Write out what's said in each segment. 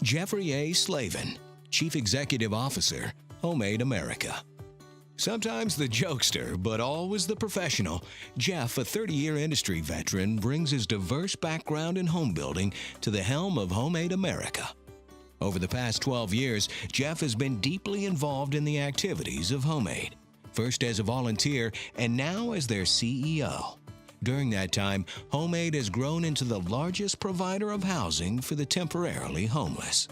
Jeffrey A. Slavin, Chief Executive Officer, HomeAid America. Sometimes the jokester, but always the professional, Jeff, a 30-year industry veteran, brings his diverse background in home building to the helm of HomeAid America. Over the past 12 years, Jeff has been deeply involved in the activities of HomeAid, first as a volunteer and now as their CEO. During that time, HomeAid has grown into the largest provider of housing for the temporarily homeless.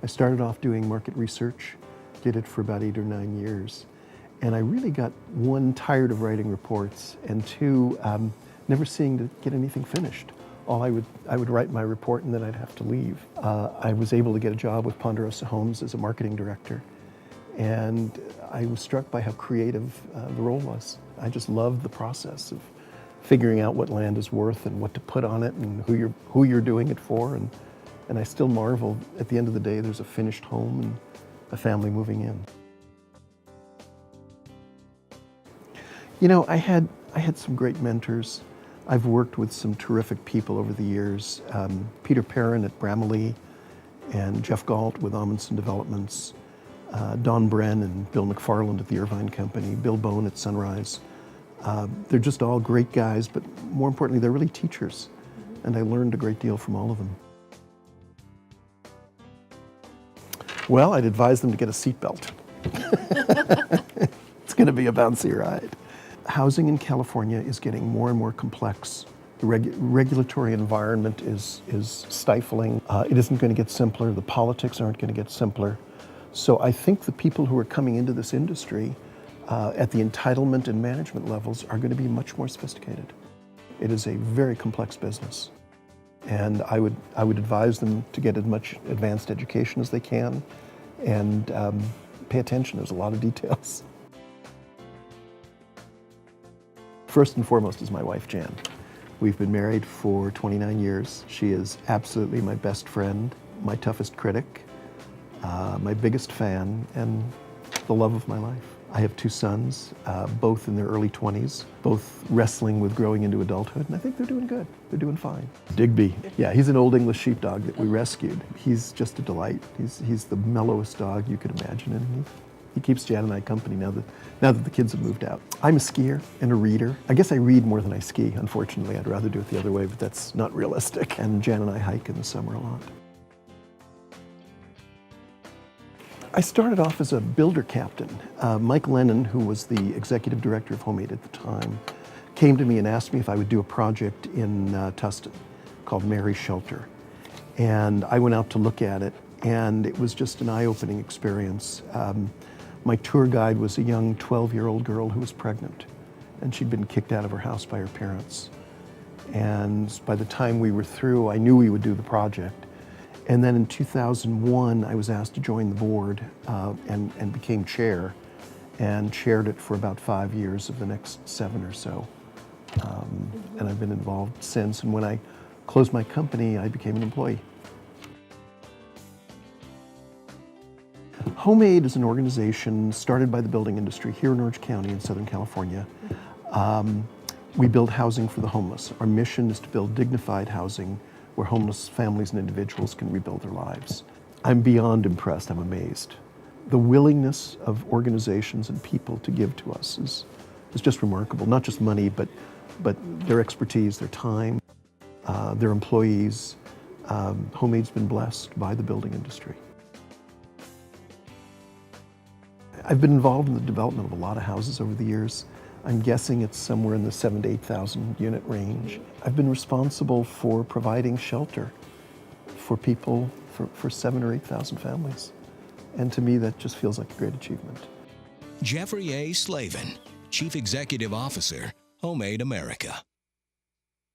I started off doing market research, did it for about 8 or 9 years, and I really got, one, tired of writing reports, and two, never seeing to get anything finished. I would write my report and then I'd have to leave. I was able to get a job with Ponderosa Homes as a marketing director, and I was struck by how creative the role was. I just loved the process of figuring out what land is worth and what to put on it and who you're doing it for, and I still marvel, at the end of the day, there's a finished home and a family moving in. You know, I had some great mentors. I've worked with some terrific people over the years. Peter Perrin at Bramalea and Jeff Galt with Amundsen Developments, Don Bren and Bill McFarland at the Irvine Company, Bill Bone at Sunrise. They're just all great guys, but more importantly, they're really teachers. And I learned a great deal from all of them. Well, I'd advise them to get a seatbelt. It's going to be a bouncy ride. Housing in California is getting more and more complex. The regulatory environment is stifling. It isn't going to get simpler. The politics aren't going to get simpler. So I think the people who are coming into this industry at the entitlement and management levels are going to be much more sophisticated. It is a very complex business. And I would advise them to get as much advanced education as they can and pay attention. There's a lot of details. First and foremost is my wife, Jan. We've been married for 29 years. She is absolutely my best friend, my toughest critic, my biggest fan, and the love of my life. I have 2 sons, both in their early 20s, both wrestling with growing into adulthood, and I think they're doing good. They're doing fine. Digby, yeah, he's an old English sheepdog that we rescued. He's just a delight. He's the mellowest dog you could imagine, and he keeps Jan and I company now that the kids have moved out. I'm a skier and a reader. I guess I read more than I ski, unfortunately. I'd rather do it the other way, but that's not realistic. And Jan and I hike in the summer a lot. I started off as a builder captain. Mike Lennon, who was the executive director of HomeAid at the time, came to me and asked me if I would do a project in Tustin called Mary's Shelter. And I went out to look at it, and it was just an eye-opening experience. My tour guide was a young 12-year-old girl who was pregnant, and she'd been kicked out of her house by her parents. And by the time we were through, I knew we would do the project. And then in 2001, I was asked to join the board and became chair, and chaired it for about 5 years of the next 7 or so. And I've been involved since. And when I closed my company, I became an employee. HomeAid is an organization started by the building industry here in Orange County in Southern California. We build housing for the homeless. Our mission is to build dignified housing where homeless families and individuals can rebuild their lives. I'm beyond impressed, I'm amazed. The willingness of organizations and people to give to us is just remarkable. Not just money, but their expertise, their time, their employees. HomeAid's been blessed by the building industry. I've been involved in the development of a lot of houses over the years. I'm guessing it's somewhere in the 7,000 to 8,000 unit range. I've been responsible for providing shelter for people, for 7,000 or 8,000 families. And to me, that just feels like a great achievement. Jeffrey A. Slavin, Chief Executive Officer, HomeAid America.